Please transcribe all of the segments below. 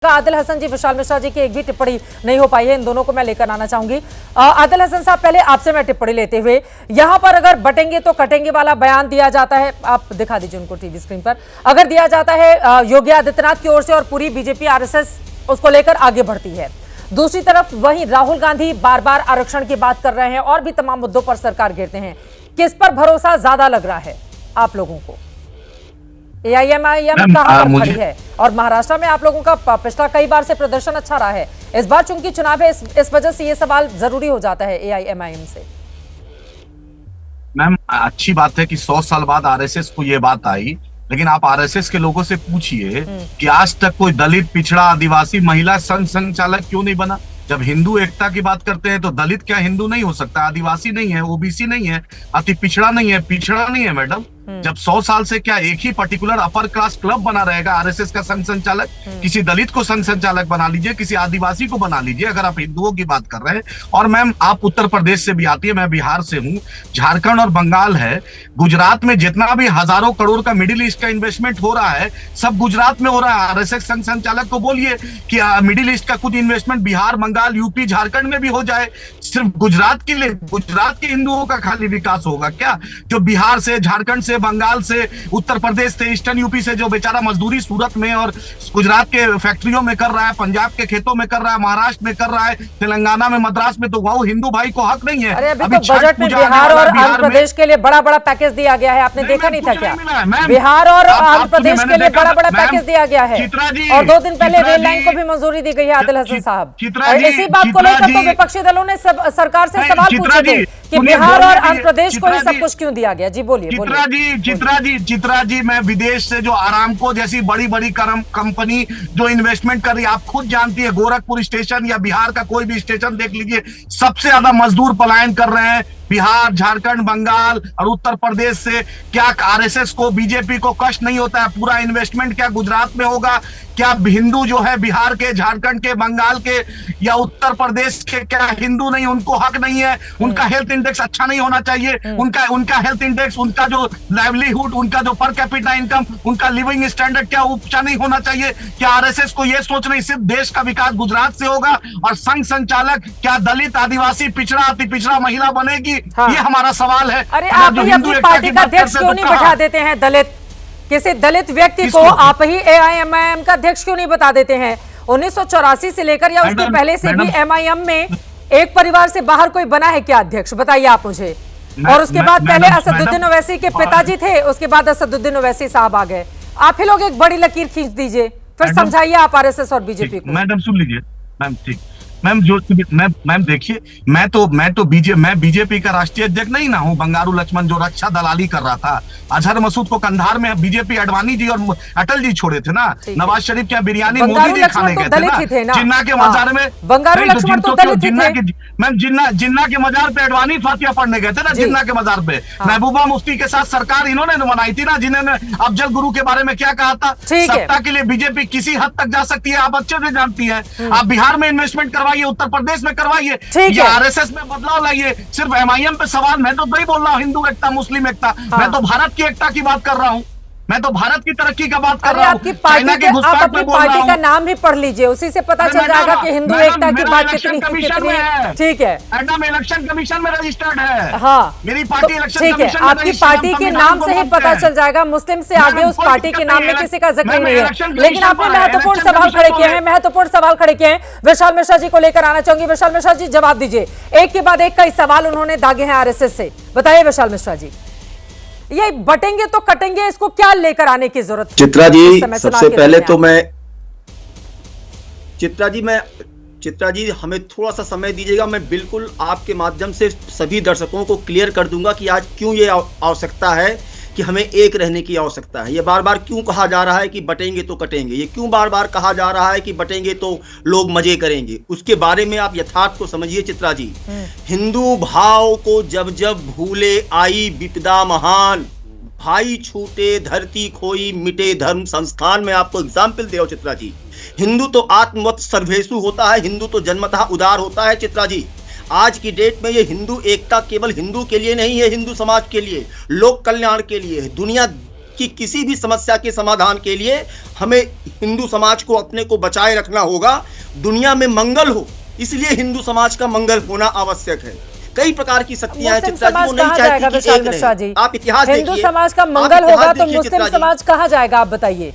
आदिल हसन जी, विशाल मिश्रा जी की एक भी टिप्पणी नहीं हो पाई है। इन दोनों को मैं लेकर आना चाहूंगी। आदिल हसन साहब, पहले आपसे मैं टिप्पणी लेते हुए, यहां पर अगर बटेंगे तो कटेंगे वाला बयान दिया जाता है, आप दिखा दीजिए उनको टीवी स्क्रीन पर, अगर दिया जाता है योगी आदित्यनाथ की ओर से और पूरी बीजेपी आरएसएस उसको लेकर आगे बढ़ती है। दूसरी तरफ वहीं राहुल गांधी बार बार आरक्षण की बात कर रहे हैं और भी तमाम मुद्दों पर सरकार घेरते हैं। किस पर भरोसा ज्यादा लग रहा है आप लोगों को? एआईएमआईएम कहां पर खड़ी है? और महाराष्ट्र में आप लोगों का पिछला कई बार से प्रदर्शन अच्छा रहा है, इस बार चूंकि चुनाव है, इस वजह से ये सवाल जरूरी हो जाता है एआईएमआईएम से। मैम, अच्छी बात है कि 100 साल बाद आरएसएस को ये बात आई, लेकिन आप आरएसएस के लोगों से पूछिए कि आज तक कोई दलित, पिछड़ा, आदिवासी, महिला संघ संचालक क्यों नहीं बना। जब हिंदू एकता की बात करते हैं तो दलित क्या हिंदू नहीं हो सकता? आदिवासी नहीं है, ओबीसी नहीं है, अति पिछड़ा नहीं है, पिछड़ा नहीं है मैडम। जब 100 साल से क्या एक ही पर्टिकुलर अपर कास्ट क्लब बना रहेगा आरएसएस का संघ संचालक? किसी दलित को संघ संचालक बना लीजिए, किसी आदिवासी को बना लीजिए, अगर आप हिंदुओं की बात कर रहे हैं। और मैम, आप उत्तर प्रदेश से भी आती है, मैं बिहार से हूँ, झारखंड और बंगाल है, गुजरात में जितना भी हजारों करोड़ का मिडिल ईस्ट का इन्वेस्टमेंट हो रहा है, सब गुजरात में हो रहा है। आरएसएस संघ संचालक को बोलिए कि मिडिल ईस्ट का कुछ इन्वेस्टमेंट बिहार, बंगाल, यूपी, झारखंड में भी हो जाए। सिर्फ गुजरात के लिए, गुजरात के हिंदुओं का खाली विकास होगा क्या? जो बिहार से, झारखंड से, बंगाल से, उत्तर प्रदेश से, ईस्टर्न यूपी से जो बेचारा मजदूरी सूरत में और गुजरात के फैक्ट्रियों में कर रहा है, पंजाब के खेतों में कर रहा है, महाराष्ट्र में कर रहा है, तेलंगाना में, मद्रास में, तो वो हिंदू भाई को हक नहीं है। अरे अभी तो बजट में बिहार और आंध्र प्रदेश के लिए बड़ा बड़ा पैकेज दिया गया है, आपने देखा नहीं था क्या? बिहार और आंध्र प्रदेश के लिए बड़ा बड़ा पैकेज दिया गया है और 2 दिन पहले रेल लाइन को भी मंजूरी दी गई है आदिल हसन साहब। और इसी बात को लेकर तो विपक्षी दलों ने सरकार से सवाल पूछे थे कि बिहार और आंध्र प्रदेश को ही सब कुछ क्यों दिया गया। जी बोलिए। चित्रा जी, मैं विदेश से जो आरामको जैसी बड़ी बड़ी कंपनी जो इन्वेस्टमेंट कर रही है, आप खुद जानती है, गोरखपुर स्टेशन या बिहार का कोई भी स्टेशन देख लीजिए, सबसे ज्यादा मजदूर पलायन कर रहे हैं बिहार, झारखंड, बंगाल और उत्तर प्रदेश से। क्या आरएसएस को, बीजेपी को कष्ट नहीं होता है? पूरा इन्वेस्टमेंट क्या गुजरात में होगा? क्या हिंदू जो है बिहार के, झारखंड के, बंगाल के या उत्तर प्रदेश के, क्या हिंदू नहीं, उनको हक नहीं है? उनका हेल्थ इंडेक्स अच्छा नहीं होना चाहिए? उनका हेल्थ इंडेक्स, उनका जो लाइवलीहुड, उनका जो पर कैपिटा इनकम, उनका लिविंग स्टैंडर्ड क्या ऊंचा नहीं होना चाहिए? क्या आरएसएस को यह सोच नहीं सिर्फ देश का विकास गुजरात से होगा और संघ संचालक क्या दलित, आदिवासी, पिछड़ा, अति पिछड़ा महिला बनेगी? ये हमारा सवाल है। अरे आप ही अपनी पार्टी का अध्यक्ष क्यों नहीं बैठा देते हैं? किसी दलित व्यक्ति को आप ही एआईएमआईएम का अध्यक्ष क्यों नहीं बता देते हैं? 1984 से लेकर या उसके पहले से भी एमआईएम में एक परिवार से बाहर कोई बना है क्या अध्यक्ष? बताइए आप मुझे। और उसके बाद पहले असदुद्दीन ओवैसी के पिताजी थे, उसके बाद असदुद्दीन ओवैसी साहब आ गए। आप ही लोग एक बड़ी लकीर खींच दीजिए, फिर समझाइए आप आरएसएस और बीजेपी को। मैडम सुन लीजिए मैम, ठीक मैम, जो मैम देखिए, मैं बीजेपी का राष्ट्रीय अध्यक्ष नहीं ना हूँ। बंगारू लक्ष्मण जो रक्षा दलाली कर रहा था, अजहर मसूद को कंधार में बीजेपी अडवाणी जी और अटल जी छोड़े थे ना। नवाज शरीफ क्या बिरयानी मोदी जी खाने गए थे ना? जिन्ना के मजार में बंगारू लक्ष्मण तो दलित थे मैम। जिन्ना के मजार पे अडवाणी फातिया पढ़ने गए थे ना, जिन्ना के मजार पे। महबूबा मुफ्ती के साथ सरकार इन्होंने बनाई थी ना, जिन्होंने अफजल गुरु के बारे में क्या कहा था। सत्ता के लिए बीजेपी किसी हद तक जा सकती है, आप अच्छे से जानती है। आप बिहार में इन्वेस्टमेंट करवाइए, उत्तर प्रदेश में करवाइए, ये आरएसएस में बदलाव लाइए। सिर्फ एमआईएम पे सवाल, मैं तो नहीं बोल रहा हूँ हिंदू एकता, मुस्लिम एकता, मैं तो भारत की एकता की बात कर रहा हूँ, मैं तो भारत की तरक्की का बात कर रहा हूँ। आपकी पार्टी का नाम ही पढ़ लीजिए, उसी से पता चल जाएगा कि हिंदू एकता की बात कितनी है। ठीक है, मैडम इलेक्शन कमीशन में रजिस्टर्ड है। हाँ, मेरी पार्टी इलेक्शन कमीशन में, आपकी पार्टी के नाम से ही पता चल जाएगा। मुस्लिम से आगे उस पार्टी के नाम में किसी का जिक्र नहीं है। लेकिन आपने महत्वपूर्ण सवाल खड़े किए हैं, विशाल मिश्रा जी को लेकर आना चाहूंगी। विशाल मिश्रा जी, जवाब दीजिए। एक के बाद एक कई सवाल उन्होंने दागे हैं आरएसएस से, बताइए विशाल मिश्रा जी, ये बटेंगे तो कटेंगे, इसको क्या लेकर आने की जरूरत है? चित्रा जी, सबसे पहले तो चित्रा जी हमें थोड़ा सा समय दीजिएगा, मैं बिल्कुल आपके माध्यम से सभी दर्शकों को क्लियर कर दूंगा कि आज क्यों ये आवश्यकता है कि हमें एक रहने की आवश्यकता है। ये बार बार क्यों कहा जा रहा है कि बटेंगे तो कटेंगे, ये क्यों बार बार कहा जा रहा है कि बटेंगे तो लोग मजे करेंगे, उसके बारे में आप यथार्थ को समझिए चित्रा जी। हिंदू भाव को जब जब भूले आई विपदा महान, भाई छूटे धरती खोई मिटे धर्म संस्थान में आपको एग्जाम्पल दे चित्रा जी। हिंदू तो आत्मवत सर्वेसु होता है, हिंदू तो जन्मतः उदार होता है चित्रा जी। आज की डेट में ये हिंदू एकता केवल हिंदू के लिए नहीं है, हिंदू समाज के लिए, लोक कल्याण के लिए है। दुनिया की किसी भी समस्या के समाधान के लिए हमें हिंदू समाज को अपने को बचाए रखना होगा। दुनिया में मंगल हो, इसलिए हिंदू समाज का मंगल होना आवश्यक है। कई प्रकार की शक्तियां हैं चित्रा जी, वो नहीं चाहती कि एक रहे। आप इतिहास देखिए, हिंदू समाज का मंगल होगा तो मुस्लिम समाज कहाँ जाएगा, आप बताइए।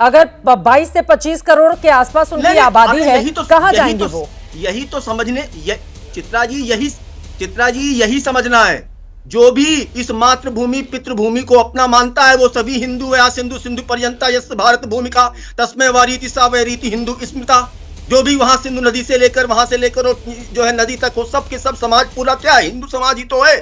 अगर 22 से 25 करोड़ के आसपास उनकी आबादी है, कहाँ जाएंगे वो? यही तो समझने, चित्रा जी यही समझना है। जो भी इस मातृभूमि पितृभूमि को अपना मानता है वो सभी हिंदू है। सिंधु सिंधु पर्यंता यस्य भारत भूमिका तस्मै वारीति सा वैरीति हिंदू स्मृता। जो भी वहां सिंधु नदी से लेकर वहां से लेकर और जो है नदी तक हो, सब के सब समाज पूरा क्या है, हिंदू समाज ही तो है।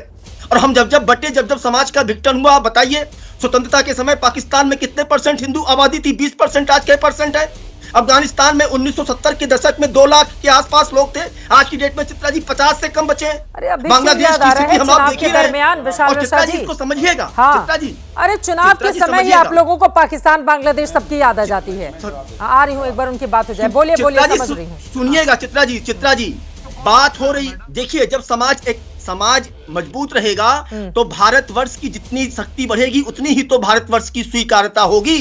और हम जब बटे जब समाज का विघटन हुआ, आप बताइए स्वतंत्रता के समय पाकिस्तान में कितने परसेंट हिंदू आबादी थी? 20%। आज क्या परसेंट है? अफगानिस्तान में 1970 के दशक में 2 लाख के आसपास लोग थे। आज की डेट में चित्रा जी 50 से कम बचे हैं। बांग्लादेश की स्थिति हम आप देख ही रहे हैं। और चित्रा जी इसको समझिएगा। हाँ। चित्रा जी, अरे चुनाव के समय ही आप लोगों को पाकिस्तान बांग्लादेश सबकी याद आ जाती है। आ रही हूँ, एक बार उनकी बात हो जाए। बोलिए समझ रही हूँ। सुनिएगा चित्रा जी बात हो रही। देखिए, जब समाज मजबूत रहेगा तो भारतवर्ष की जितनी शक्ति बढ़ेगी उतनी ही तो भारतवर्ष की स्वीकार्यता होगी।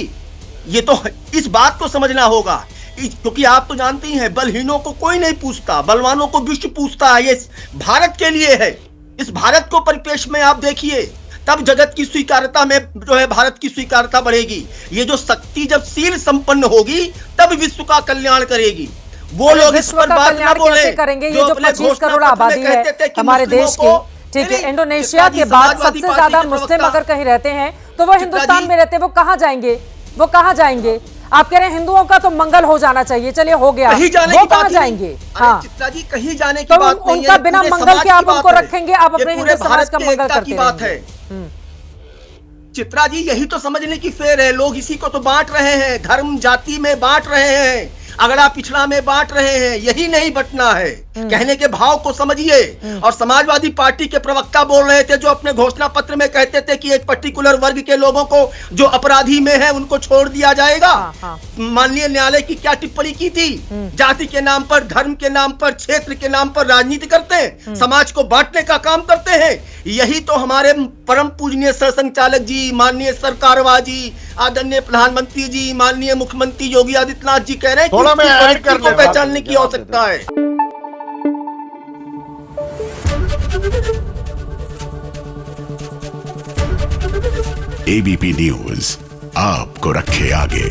ये तो इस बात को समझना होगा, क्योंकि आप तो जानते ही हैं बलहीनों को कोई नहीं पूछता, बलवानों को विश्व पूछता है। ये भारत के लिए है। इस भारत को परिपेक्ष में आप देखिए, तब जगत की स्वीकार्यता में जो है भारत की स्वीकार्यता बढ़ेगी। ये जो शक्ति जब शील संपन्न होगी तब विश्व का कल्याण करेगी। वो लोग इस पर बात ना बोले करेंगे। ये जो 25 करोड़ आबादी है हमारे देश की, ठीक है, इंडोनेशिया के बाद सबसे ज्यादा मुस्लिम अगर कहीं रहते हैं तो वो हिंदुस्तान में रहते हैं। वो कहाँ जाएंगे? वो कहाँ जाएंगे? आप कह रहे हैं हिंदुओं का तो मंगल हो जाना चाहिए, चलिए हो गया, वो कहाँ जाएंगे? हाँ, चित्रा जी कहीं जाने की बात नहीं है। उनका बिना मंगल के आप उनको रखेंगे, आप अपने हिंदू समाज का मंगल करते हैं। चित्रा जी यही तो समझने की फेर है। लोग इसी को तो बांट रहे हैं, धर्म जाति में बांट रहे हैं, अगड़ा पिछड़ा में बांट रहे हैं। यही नहीं बटना है। कहने के भाव को समझिए। और समाजवादी पार्टी के प्रवक्ता बोल रहे थे, जो अपने घोषणा पत्र में कहते थे कि एक पर्टिकुलर वर्ग के लोगों को जो अपराधी में है उनको छोड़ दिया जाएगा। माननीय न्यायालय की क्या टिप्पणी की थी? जाति के नाम पर, धर्म के नाम पर, क्षेत्र के नाम पर राजनीति करते हैं, समाज को बांटने का काम करते हैं। यही तो हमारे परम पूजनीय सरसंघचालक जी, माननीय सरकारवा जी, आदरणीय प्रधानमंत्री जी, माननीय मुख्यमंत्री योगी आदित्यनाथ जी कह रहे हैं कि को पहचानने की आवश्यकता है। एबीपी न्यूज आपको रखे आगे।